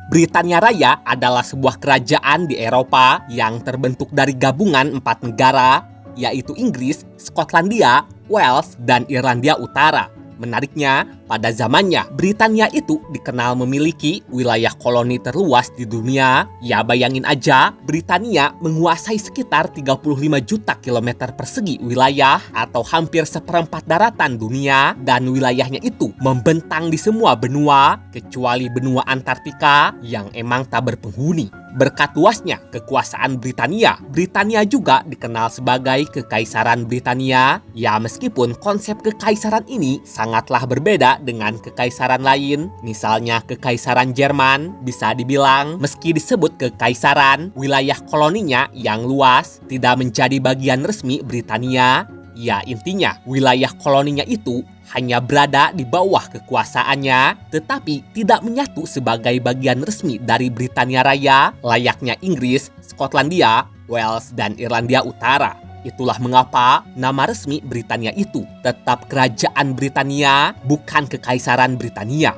Britania Raya adalah sebuah kerajaan di Eropa yang terbentuk dari gabungan 4 negara, yaitu Inggris, Skotlandia, Wales, dan Irlandia Utara. Menariknya, pada zamannya, Britania itu dikenal memiliki wilayah koloni terluas di dunia. Ya bayangin aja, Britania menguasai sekitar 35 juta kilometer persegi wilayah atau hampir seperempat daratan dunia, dan wilayahnya itu membentang di semua benua, kecuali benua Antartika yang emang tak berpenghuni. Berkat luasnya kekuasaan Britania, Britania juga dikenal sebagai Kekaisaran Britania. Ya meskipun konsep kekaisaran ini sangatlah berbeda dengan kekaisaran lain. Misalnya Kekaisaran Jerman, bisa dibilang meski disebut kekaisaran, wilayah koloninya yang luas tidak menjadi bagian resmi Britania. Ya intinya, wilayah koloninya itu hanya berada di bawah kekuasaannya, tetapi tidak menyatu sebagai bagian resmi dari Britania Raya, layaknya Inggris, Skotlandia, Wales, dan Irlandia Utara. Itulah mengapa nama resmi Britania itu tetap Kerajaan Britania, bukan Kekaisaran Britania.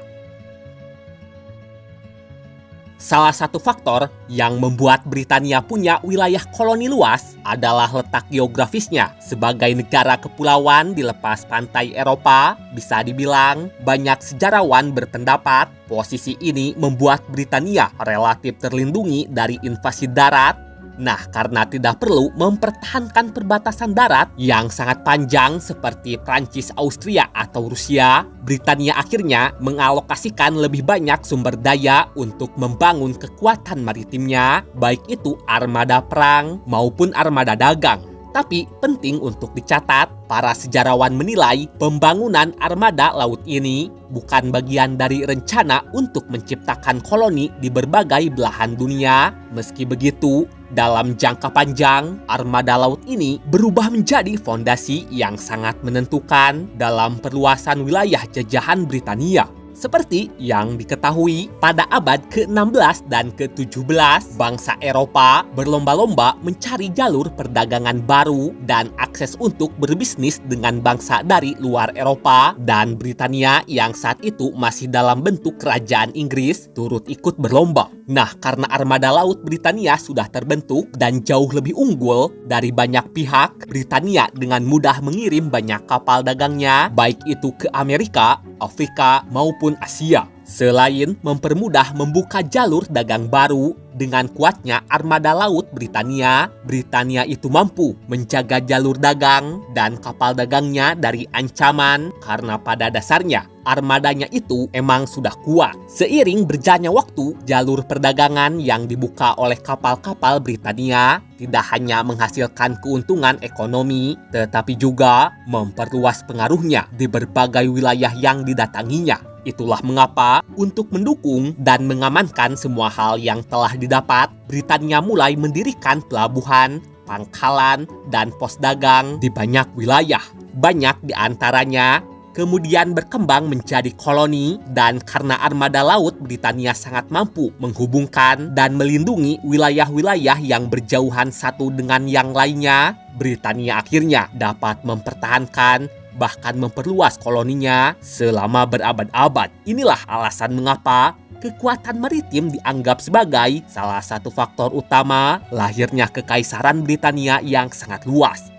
Salah satu faktor yang membuat Britania punya wilayah koloni luas adalah letak geografisnya. Sebagai negara kepulauan di lepas pantai Eropa, bisa dibilang banyak sejarawan berpendapat posisi ini membuat Britania relatif terlindungi dari invasi darat. Nah, karena tidak perlu mempertahankan perbatasan darat yang sangat panjang seperti Prancis, Austria, atau Rusia, Britania akhirnya mengalokasikan lebih banyak sumber daya untuk membangun kekuatan maritimnya, baik itu armada perang maupun armada dagang. Tapi penting untuk dicatat, para sejarawan menilai pembangunan armada laut ini bukan bagian dari rencana untuk menciptakan koloni di berbagai belahan dunia. Meski begitu, dalam jangka panjang, armada laut ini berubah menjadi fondasi yang sangat menentukan dalam perluasan wilayah jajahan Britania. Seperti yang diketahui, pada abad ke-16 dan ke-17, bangsa Eropa berlomba-lomba mencari jalur perdagangan baru dan akses untuk berbisnis dengan bangsa dari luar Eropa, dan Britania yang saat itu masih dalam bentuk kerajaan Inggris turut ikut berlomba. Nah, karena armada laut Britania sudah terbentuk dan jauh lebih unggul dari banyak pihak, Britania dengan mudah mengirim banyak kapal dagangnya, baik itu ke Amerika, Afrika, maupun Asia. Selain mempermudah membuka jalur dagang baru, dengan kuatnya armada laut Britania, Britania itu mampu menjaga jalur dagang dan kapal dagangnya dari ancaman karena pada dasarnya armadanya itu emang sudah kuat. Seiring berjalannya waktu, jalur perdagangan yang dibuka oleh kapal-kapal Britania tidak hanya menghasilkan keuntungan ekonomi, tetapi juga memperluas pengaruhnya di berbagai wilayah yang didatanginya. Itulah mengapa untuk mendukung dan mengamankan semua hal yang telah didapat, Britania mulai mendirikan pelabuhan, pangkalan, dan pos dagang di banyak wilayah. Banyak di antaranya kemudian berkembang menjadi koloni, dan karena armada laut Britania sangat mampu menghubungkan dan melindungi wilayah-wilayah yang berjauhan satu dengan yang lainnya, Britania akhirnya dapat mempertahankan bahkan memperluas koloninya selama berabad-abad. Inilah alasan mengapa kekuatan maritim dianggap sebagai salah satu faktor utama lahirnya Kekaisaran Britania yang sangat luas.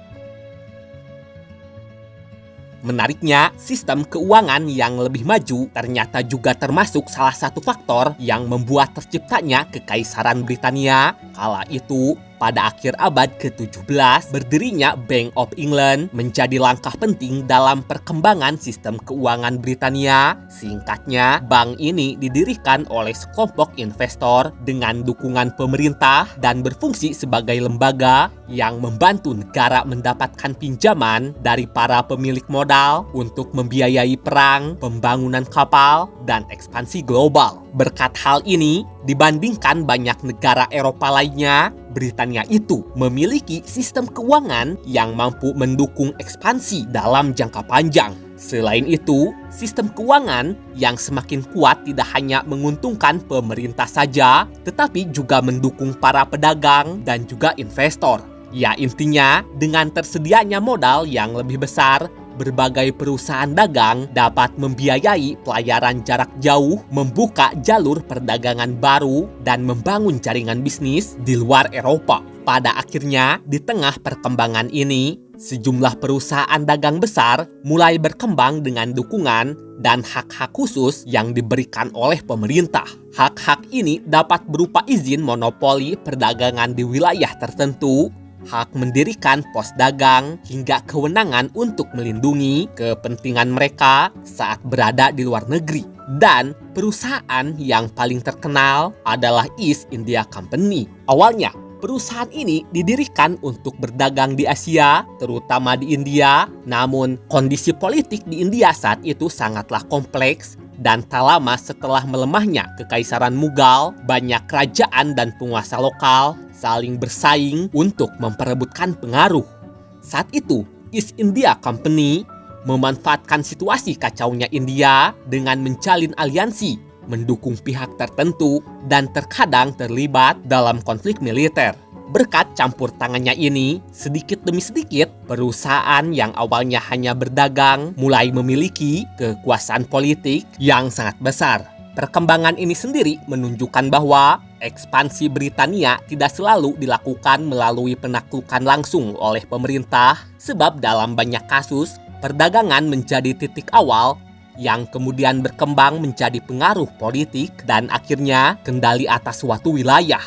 Menariknya, sistem keuangan yang lebih maju ternyata juga termasuk salah satu faktor yang membuat terciptanya Kekaisaran Britania. Kala itu, pada akhir abad ke-17, berdirinya Bank of England menjadi langkah penting dalam perkembangan sistem keuangan Britania. Singkatnya, bank ini didirikan oleh sekelompok investor dengan dukungan pemerintah dan berfungsi sebagai lembaga yang membantu negara mendapatkan pinjaman dari para pemilik modal untuk membiayai perang, pembangunan kapal, dan ekspansi global. Berkat hal ini, dibandingkan banyak negara Eropa lainnya, Britania itu memiliki sistem keuangan yang mampu mendukung ekspansi dalam jangka panjang. Selain itu, sistem keuangan yang semakin kuat tidak hanya menguntungkan pemerintah saja, tetapi juga mendukung para pedagang dan juga investor. Ya intinya, dengan tersedianya modal yang lebih besar, berbagai perusahaan dagang dapat membiayai pelayaran jarak jauh, membuka jalur perdagangan baru, dan membangun jaringan bisnis di luar Eropa. Pada akhirnya, di tengah perkembangan ini, sejumlah perusahaan dagang besar mulai berkembang dengan dukungan dan hak-hak khusus yang diberikan oleh pemerintah. Hak-hak ini dapat berupa izin monopoli perdagangan di wilayah tertentu, hak mendirikan pos dagang, hingga kewenangan untuk melindungi kepentingan mereka saat berada di luar negeri. Dan perusahaan yang paling terkenal adalah East India Company. Awalnya, perusahaan ini didirikan untuk berdagang di Asia, terutama di India. Namun, kondisi politik di India saat itu sangatlah kompleks, dan tak lama setelah melemahnya Kekaisaran Mughal, banyak kerajaan dan penguasa lokal saling bersaing untuk memperebutkan pengaruh. Saat itu, East India Company memanfaatkan situasi kacaunya India dengan menjalin aliansi, mendukung pihak tertentu, dan terkadang terlibat dalam konflik militer. Berkat campur tangannya ini, sedikit demi sedikit, perusahaan yang awalnya hanya berdagang mulai memiliki kekuasaan politik yang sangat besar. Perkembangan ini sendiri menunjukkan bahwa ekspansi Britania tidak selalu dilakukan melalui penaklukan langsung oleh pemerintah, sebab dalam banyak kasus, perdagangan menjadi titik awal yang kemudian berkembang menjadi pengaruh politik dan akhirnya kendali atas suatu wilayah.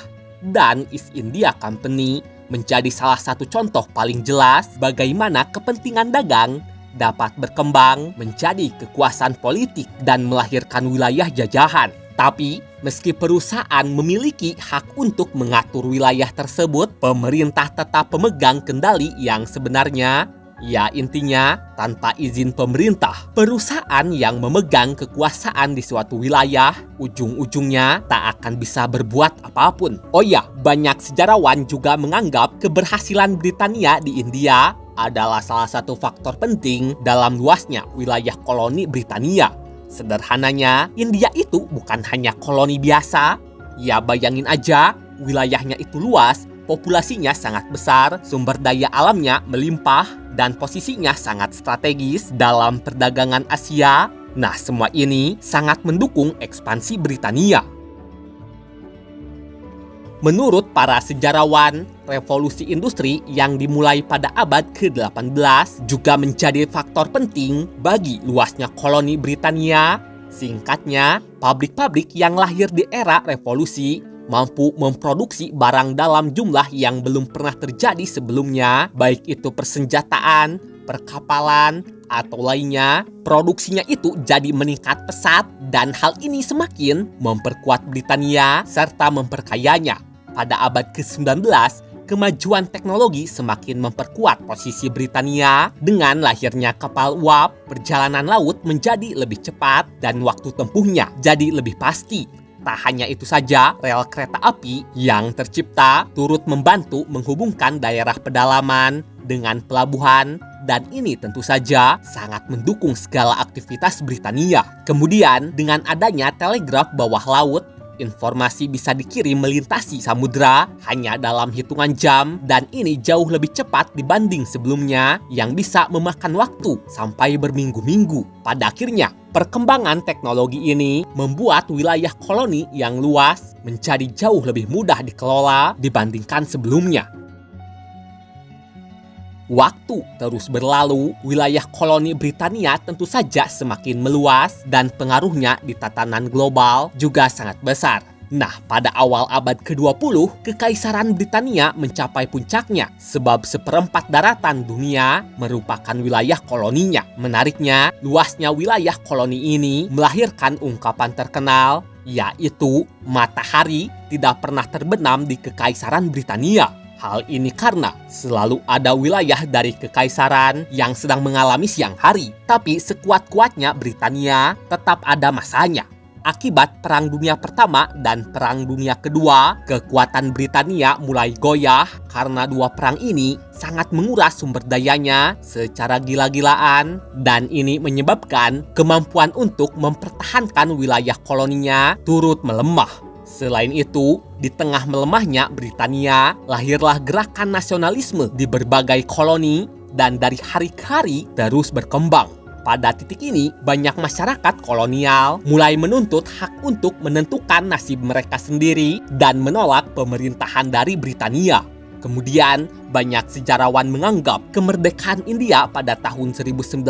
Dan East India Company menjadi salah satu contoh paling jelas bagaimana kepentingan dagang dapat berkembang menjadi kekuasaan politik dan melahirkan wilayah jajahan. Tapi, meski perusahaan memiliki hak untuk mengatur wilayah tersebut, pemerintah tetap pemegang kendali yang sebenarnya. Ya, intinya, tanpa izin pemerintah, perusahaan yang memegang kekuasaan di suatu wilayah, ujung-ujungnya tak akan bisa berbuat apapun. Oh ya, banyak sejarawan juga menganggap keberhasilan Britania di India adalah salah satu faktor penting dalam luasnya wilayah koloni Britania. Sederhananya, India itu bukan hanya koloni biasa. Ya, bayangin aja, wilayahnya itu luas, populasinya sangat besar, sumber daya alamnya melimpah, dan posisinya sangat strategis dalam perdagangan Asia. Nah, semua ini sangat mendukung ekspansi Britania. Menurut para sejarawan, revolusi industri yang dimulai pada abad ke-18 juga menjadi faktor penting bagi luasnya koloni Britania. Singkatnya, pabrik-pabrik yang lahir di era revolusi mampu memproduksi barang dalam jumlah yang belum pernah terjadi sebelumnya, baik itu persenjataan, perkapalan, atau lainnya. Produksinya itu jadi meningkat pesat, dan hal ini semakin memperkuat Britania serta memperkayanya. Pada abad ke-19, kemajuan teknologi semakin memperkuat posisi Britania. Dengan lahirnya kapal uap, perjalanan laut menjadi lebih cepat dan waktu tempuhnya jadi lebih pasti. Tak hanya itu saja, rel kereta api yang tercipta turut membantu menghubungkan daerah pedalaman dengan pelabuhan, dan ini tentu saja sangat mendukung segala aktivitas Britania. Kemudian, dengan adanya telegraf bawah laut, informasi bisa dikirim melintasi samudra hanya dalam hitungan jam, dan ini jauh lebih cepat dibanding sebelumnya yang bisa memakan waktu sampai berminggu-minggu. Pada akhirnya, perkembangan teknologi ini membuat wilayah koloni yang luas menjadi jauh lebih mudah dikelola dibandingkan sebelumnya. Waktu terus berlalu, wilayah koloni Britania tentu saja semakin meluas dan pengaruhnya di tatanan global juga sangat besar. Nah, pada awal abad ke-20, Kekaisaran Britania mencapai puncaknya sebab seperempat daratan dunia merupakan wilayah koloninya. Menariknya, luasnya wilayah koloni ini melahirkan ungkapan terkenal, yaitu matahari tidak pernah terbenam di Kekaisaran Britania. Hal ini karena selalu ada wilayah dari kekaisaran yang sedang mengalami siang hari, tapi sekuat-kuatnya Britania tetap ada masanya. Akibat Perang Dunia Pertama dan Perang Dunia Kedua, kekuatan Britania mulai goyah karena dua perang ini sangat menguras sumber dayanya secara gila-gilaan, dan ini menyebabkan kemampuan untuk mempertahankan wilayah koloninya turut melemah. Selain itu, di tengah melemahnya Britania, lahirlah gerakan nasionalisme di berbagai koloni, dan dari hari ke hari terus berkembang. Pada titik ini, banyak masyarakat kolonial mulai menuntut hak untuk menentukan nasib mereka sendiri dan menolak pemerintahan dari Britania. Kemudian, banyak sejarawan menganggap kemerdekaan India pada tahun 1947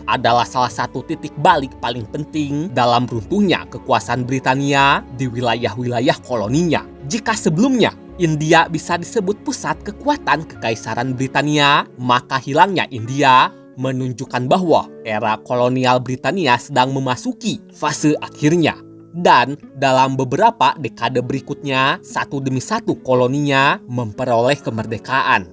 adalah salah satu titik balik paling penting dalam runtuhnya kekuasaan Britania di wilayah-wilayah koloninya. Jika sebelumnya India bisa disebut pusat kekuatan Kekaisaran Britania, maka hilangnya India menunjukkan bahwa era kolonial Britania sedang memasuki fase akhirnya. Dan dalam beberapa dekade berikutnya, satu demi satu koloninya memperoleh kemerdekaan.